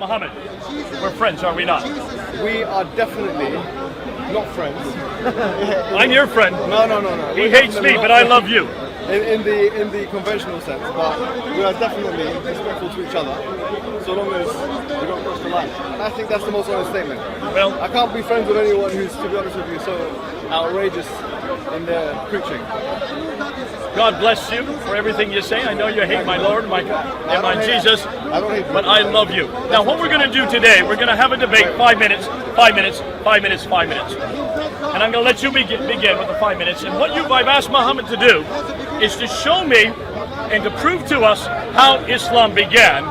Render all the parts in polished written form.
Muhammad, we're friends, are we not? We are definitely not friends. I'm your friend. No. He hates me, but I love you. In the conventional sense, but we are definitely respectful to each other, so long as we don't cross the line. And I think that's the most honest statement. Well, I can't be friends with anyone who's, to be honest with you, so outrageous in their preaching. God bless you for everything you say. I know you hate my Lord, my Jesus, I don't hate you. but I love you. Now, what we're going to do today, we're going to have a debate, 5 minutes, 5 minutes, 5 minutes, 5 minutes. And I'm going to let you begin with the 5 minutes. And what I've asked Muhammad to do is to show me and to prove to us how Islam began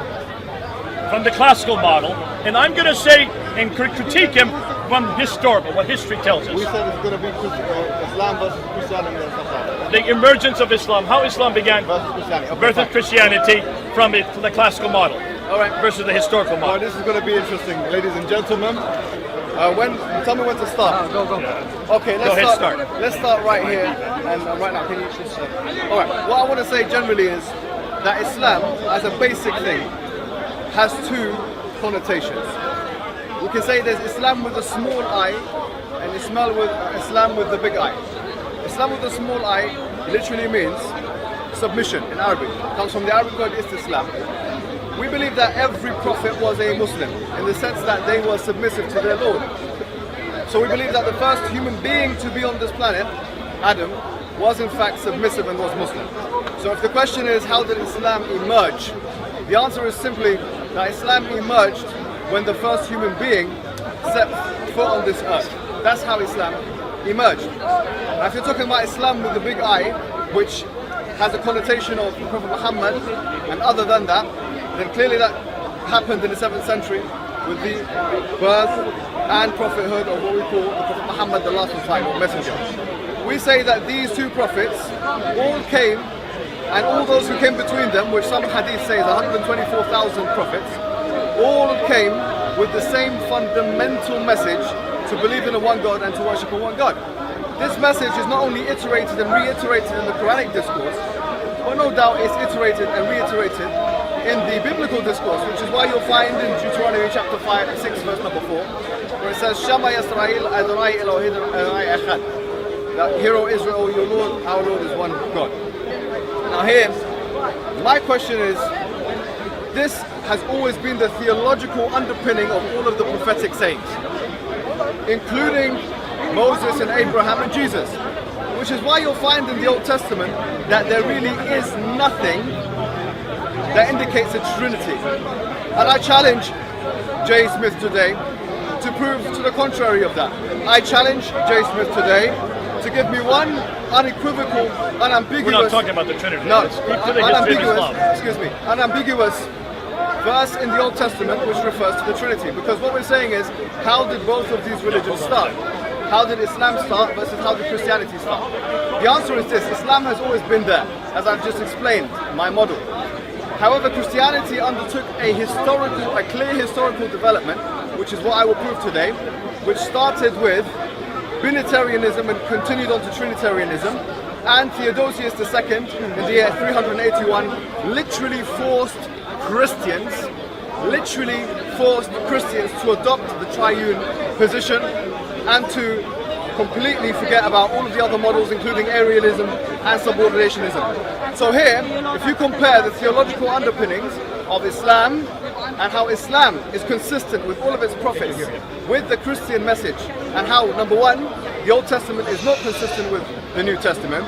from the classical model. And I'm going to say and critique him from historical, what history tells us. We said it's going to be Islam versus Christianity and stuff like that. The emergence of Islam, how Islam began, Versus Christianity. Okay, birth of fine. Christianity from the classical model. All right. Versus the historical Oh, model. this is going to be interesting, ladies and gentlemen. Tell me when to start. Go. Okay, Go ahead, start. Let's start right here and right now. Can you just? All right. What I want to say generally is that Islam, as a basic thing, has two connotations. We can say there's Islam with a small I, and Islam with the big I. Islam with the small I literally means submission in Arabic. It comes from the Arabic word Islam. We believe that every prophet was a Muslim in the sense that they were submissive to their Lord. So we believe that the first human being to be on this planet, Adam, was in fact submissive and was Muslim. So if the question is how did Islam emerge, the answer is simply that Islam emerged when the first human being set foot on this earth. That's how Islam emerged. Now if you're talking about Islam with the big I, which has a connotation of Prophet Muhammad, and other than that, then clearly that happened in the 7th century with the birth and prophethood of what we call the Prophet Muhammad, the last final messenger. We say that these two prophets all came, and all those who came between them, which some hadith says 124,000 prophets, all came with the same fundamental message to believe in a one God and to worship a one God. This message is not only iterated and reiterated in the Quranic discourse, but no doubt it's iterated and reiterated in the biblical discourse, which is why you'll find in Deuteronomy chapter 6 verse number 4, where it says, Shama Yisrael Adonai Elohim Adonai Echad. That, hear, O Israel, your Lord, our Lord is one God. Now here, my question is, this has always been the theological underpinning of all of the prophetic sayings, including Moses and Abraham and Jesus, which is why you'll find in the Old Testament that there really is nothing that indicates a Trinity. And I challenge J. Smith today to prove to the contrary of that. I challenge J. Smith today to give me one unequivocal, unambiguous... We're not talking about the Trinity. No, Let's keep to the history of Islam. unambiguous verse in the Old Testament which refers to the Trinity. Because what we're saying is, how did both of these religions start? How did Islam start versus how did Christianity start? The answer is this: Islam has always been there, as I've just explained, my model. However, Christianity undertook a clear historical development, which is what I will prove today, which started with Binitarianism and continued on to Trinitarianism, and Theodosius II in the year 381 literally forced Christians to adopt the triune position and to completely forget about all of the other models, including Arianism and subordinationism. So here, if you compare the theological underpinnings of Islam and how Islam is consistent with all of its prophets with the Christian message, and how, number one, the Old Testament is not consistent with the New Testament,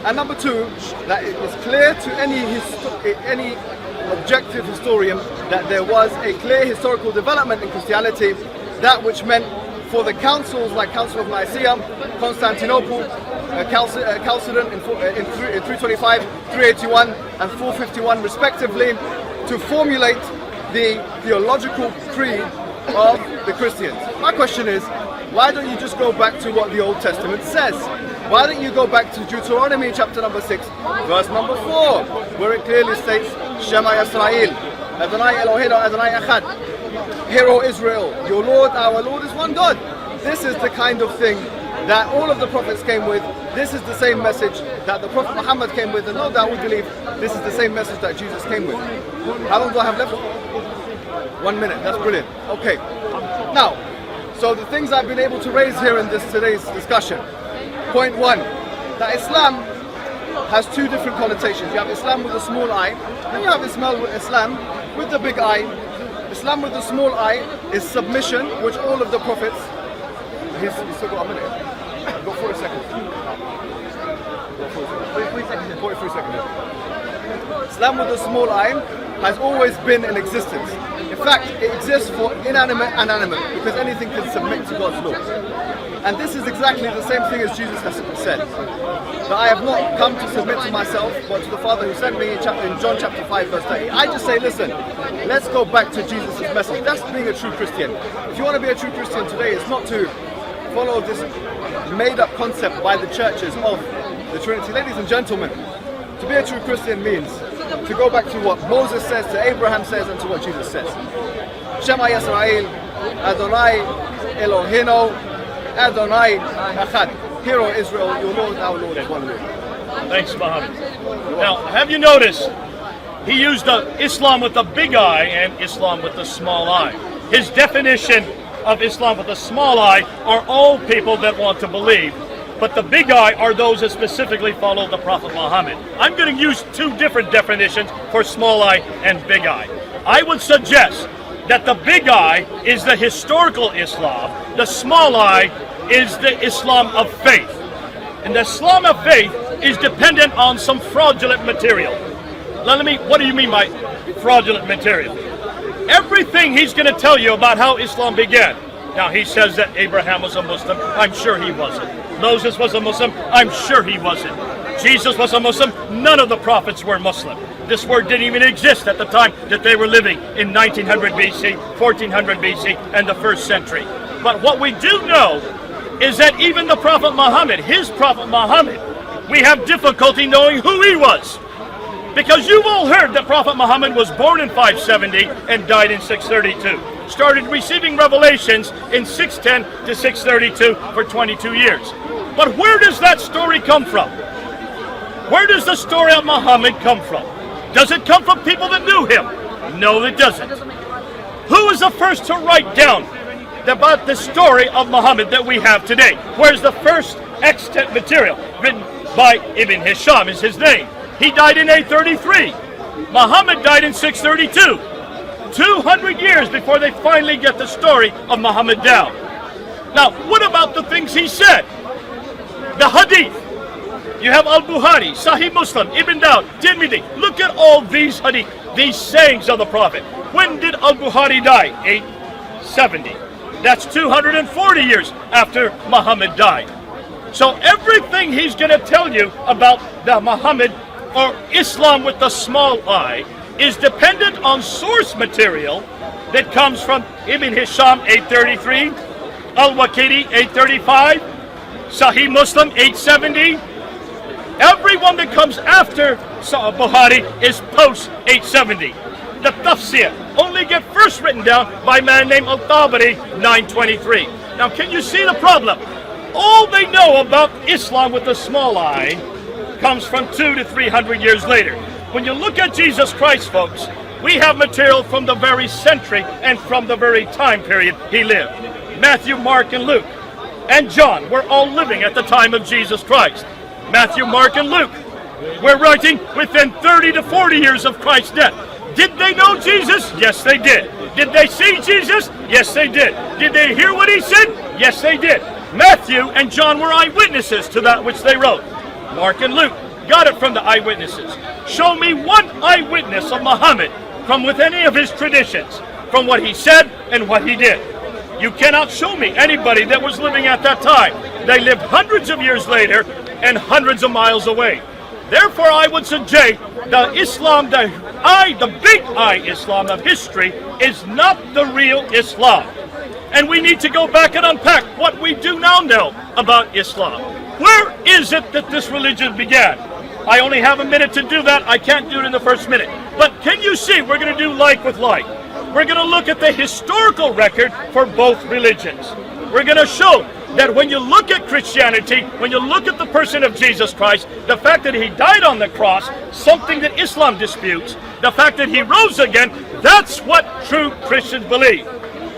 and number two, that it is clear to any objective historian that there was a clear historical development in Christianity, that which meant for the councils like Council of Nicaea, Constantinople, Chalcedon in 325, 381 and 451 respectively, to formulate the theological creed of the Christians. My question is, why don't you just go back to what the Old Testament says? Why don't you go back to Deuteronomy chapter number 6, verse number 4, where it clearly states, Shema Yisrael, Adonai Elohim Adonai Echad. Hear, O Israel, your Lord, our Lord is one God. This is the kind of thing that all of the prophets came with. This is the same message that the Prophet Muhammad came with, and no doubt we believe this is the same message that Jesus came with. How long do I have left? 1 minute, that's brilliant. Okay. Now, so the things I've been able to raise here in today's discussion. Point one, that Islam has two different connotations. You have Islam with a small I, and you have Islam with the big I. Islam with the small I is submission, which all of the prophets. He's still got a minute. I've got 40 seconds. 43 seconds. Islam with a small I has always been in existence. In fact, it exists for inanimate and animate, because anything can submit to God's law. And this is exactly the same thing as Jesus has said. That I have not come to submit to myself, but to the Father who sent me in John chapter 5 verse 30. I just say, listen, let's go back to Jesus' message. That's being a true Christian. If you want to be a true Christian today, it's not to follow this made-up concept by the churches of the Trinity. Ladies and gentlemen, to be a true Christian means to go back to what Moses says, to Abraham says, and to what Jesus says. Shema Yisrael, Adonai Eloheinu, Adonai Echad. Hear, O Israel, your Lord, our Lord is one Lord. Thanks, Muhammad. Now, have you noticed he used Islam with the big I and Islam with the small I? His definition of Islam with the small I are all people that want to believe, but the big I are those that specifically follow the Prophet Muhammad. I'm going to use two different definitions for small I and big I. I would suggest that the big I is the historical Islam, the small I is the Islam of faith. And the Islam of faith is dependent on some fraudulent material. What do you mean by fraudulent material? Everything he's going to tell you about how Islam began. Now, he says that Abraham was a Muslim. I'm sure he wasn't. Moses was a Muslim. I'm sure he wasn't. Jesus was a Muslim. None of the prophets were Muslim. This word didn't even exist at the time that they were living in 1900 BC, 1400 BC, and the first century. But what we do know is that even the Prophet Muhammad, his Prophet Muhammad, we have difficulty knowing who he was. Because you've all heard that Prophet Muhammad was born in 570 and died in 632. Started receiving revelations in 610 to 632 for 22 years. But where does that story come from? Where does the story of Muhammad come from? Does it come from people that knew him? No, it doesn't. Who was the first to write down about the story of Muhammad that we have today? Where's the first extant material? Written by Ibn Hisham is his name. He died in 833. Muhammad died in 632. 200 years before they finally get the story of Muhammad down. Now, what about the things he said? The hadith. You have Al-Bukhari, Sahih Muslim, Ibn Dawud, Tirmidhi. Look at all these hadith, these sayings of the Prophet. When did Al-Bukhari die? 870. That's 240 years after Muhammad died. So everything he's going to tell you about the Muhammad or Islam with the small I is dependent on source material that comes from Ibn Hisham 833, Al-Waqidi 835, Sahih Muslim 870. Everyone that comes after Bukhari is post 870. The tafsir only get first written down by a man named Al-Tabari 923. Now can you see the problem? All they know about Islam with the small I comes from 200 to 300 years later. When you look at Jesus Christ, folks, we have material from the very century and from the very time period he lived. Matthew, Mark, and Luke, and John were all living at the time of Jesus Christ. Matthew, Mark, and Luke were writing within 30 to 40 years of Christ's death. Did they know Jesus? Yes, they did. Did they see Jesus? Yes, they did. Did they hear what he said? Yes, they did. Matthew and John were eyewitnesses to that which they wrote. Mark and Luke got it from the eyewitnesses. Show me one eyewitness of Muhammad from with any of his traditions, from what he said and what he did. You cannot show me anybody that was living at that time. They lived hundreds of years later and hundreds of miles away. Therefore, I would suggest the Islam, the big I Islam of history is not the real Islam. And we need to go back and unpack what we do now know about Islam. Where is it that this religion began? I only have a minute to do that. I can't do it in the first minute. But can you see, we're going to do like with like. We're going to look at the historical record for both religions. We're going to show that when you look at Christianity, when you look at the person of Jesus Christ, the fact that he died on the cross, something that Islam disputes, the fact that he rose again, That's what true Christians believe.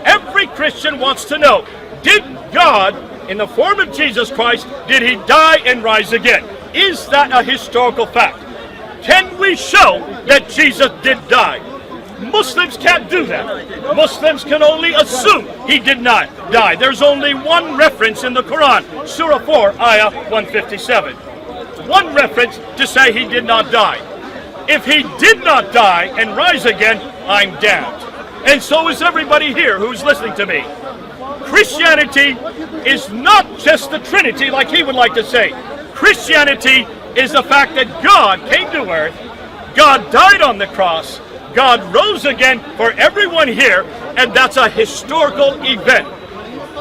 Every Christian wants to know, did God, in the form of Jesus Christ, did he die and rise again? Is that a historical fact? Can we show that Jesus did die? Muslims can't do that. Muslims can only assume he did not die. There's only one reference in the Quran, Surah 4, Ayah 157. One reference to say he did not die. If he did not die and rise again, I'm damned. And so is everybody here who's listening to me. Christianity is not just the Trinity like he would like to say. Christianity is the fact that God came to earth, God died on the cross, God rose again for everyone here, and that's a historical event.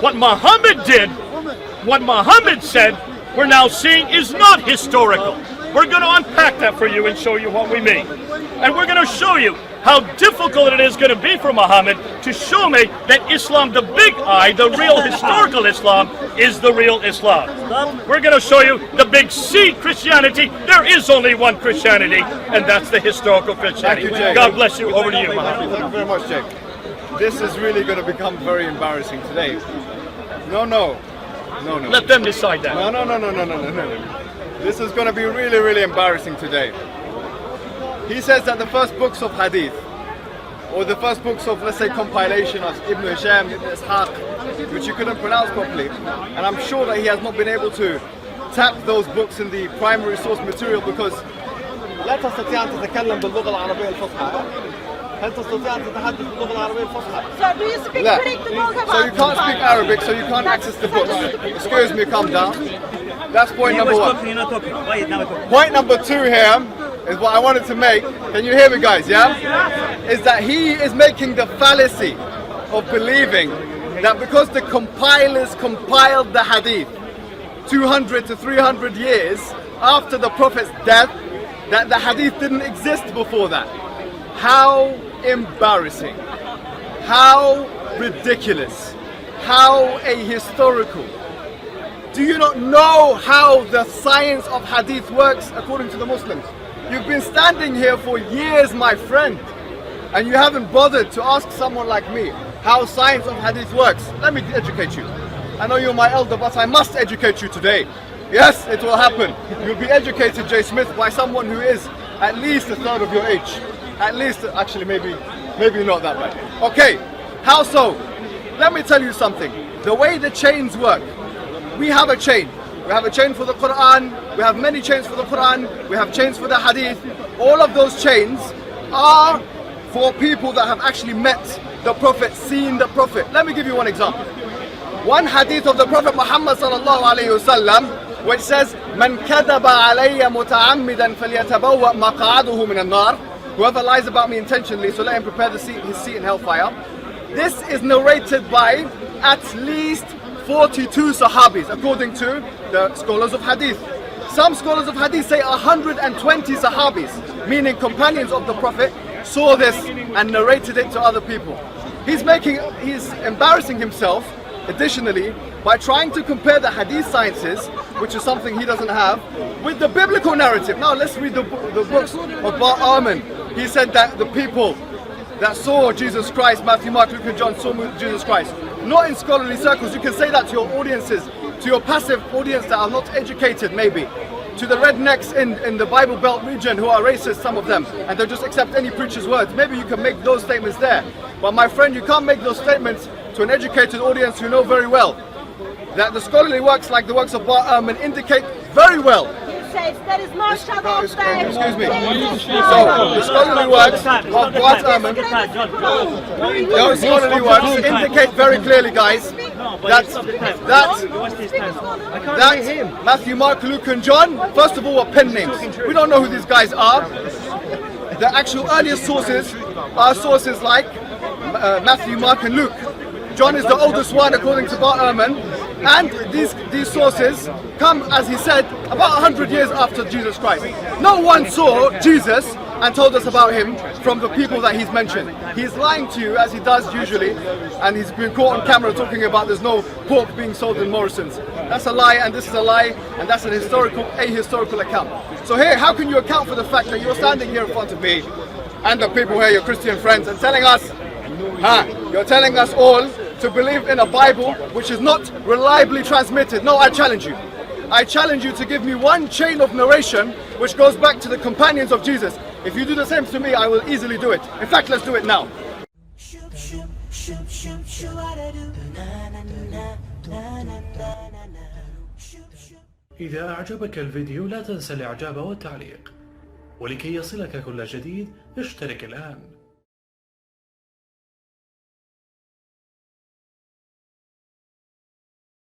What Muhammad did, what Muhammad said, we're now seeing is not historical. We're going to unpack that for you and show you what we mean. And we're going to show you how difficult it is going to be for Muhammad to show me that Islam, the big I, the real historical Islam, is the real Islam. We're going to show you the big C, Christianity. There is only one Christianity, and that's the historical Christianity. Thank you, Jake. God bless you. Over to you, Muhammad. Thank you very much, Jake. This is really going to become very embarrassing today. No. Let them decide that. No. This is going to be really, really embarrassing today. He says that the first books of Hadith, or the first books of, let's say, compilation of Ibn Hisham, Ibn Ishaq, which you couldn't pronounce properly, and I'm sure that he has not been able to tap those books in the primary source material because لا تستطيع أن تتكلم باللغة العربية الفصحى. هل تستطيع أن تتحدث باللغة العربية الفصحى؟ So do you speak Greek? So you can't speak Arabic, so you can't access the books. Excuse me, calm down. That's point number one. Point number two here is what I wanted to make. Can you hear me, guys? Yeah? Is that he is making the fallacy of believing that because the compilers compiled the hadith 200 to 300 years after the Prophet's death, that the hadith didn't exist before that. How embarrassing. How ridiculous. How ahistorical. Do you not know how the science of hadith works according to the Muslims? You've been standing here for years, my friend, and you haven't bothered to ask someone like me how science of hadith works. Let me educate you. I know you're my elder, but I must educate you today. Yes, it will happen. You'll be educated, J. Smith, by someone who is at least a third of your age. At least, actually, maybe not that bad. Okay, how so? Let me tell you something. The way the chains work, we have a chain. We have a chain for the Quran, we have many chains for the Quran, we have chains for the Hadith. All of those chains are for people that have actually met the Prophet, seen the Prophet. Let me give you one example. One Hadith of the Prophet Muhammad sallallahu alayhi wasallam, which says, "Man kadaba alayya muta'ammidan falyatabawwa maq'adahu min an-nar." Whoever lies about me intentionally, so let him prepare his seat in hellfire. This is narrated by at least 42 Sahabis, according to the scholars of Hadith. Some scholars of Hadith say 120 Sahabis, meaning companions of the Prophet, saw this and narrated it to other people. He's embarrassing himself, additionally, by trying to compare the Hadith sciences, which is something he doesn't have, with the biblical narrative. Now let's read the books of Bar Arman. He said that the people that saw Jesus Christ, Matthew, Mark, Luke and John, saw Jesus Christ. Not in scholarly circles. You can say that to your audiences, to your passive audience that are not educated maybe, to the rednecks in the Bible Belt region who are racist, some of them, and they'll just accept any preacher's words. Maybe you can make those statements there. But my friend, you can't make those statements to an educated audience who know very well that the scholarly works like the works of Bar Arman indicate very well. There is no shadow of doubt. Excuse me. So the scholarly works of Bar Arman, those scholarly works indicate very clearly, guys, that Matthew, Mark, Luke and John, first of all, are pen names. We don't know who these guys are. The actual earliest sources are sources like Matthew, Mark and Luke. John is the oldest one according to Bar Arman, and these sources come, as he said, about 100 years after Jesus Christ. No one saw Jesus and told us about him from the people that he's mentioned. He's lying to you, as he does usually, and he's been caught on camera talking about there's no pork being sold in Morrison's. That's a lie, and this is a lie, and that's an ahistorical account. So here, how can you account for the fact that you're standing here in front of me and the people here, your Christian friends, and telling us, you're telling us all to believe in a Bible which is not reliably transmitted. No, I challenge you. I challenge you to give me one chain of narration which goes back to the companions of Jesus. If you do the same to me, I will easily do it. In fact, let's do it now. إذا أعجبك الفيديو لا تنسى الإعجاب والتعليق، ولكي يصلك كل جديد اشترك الآن.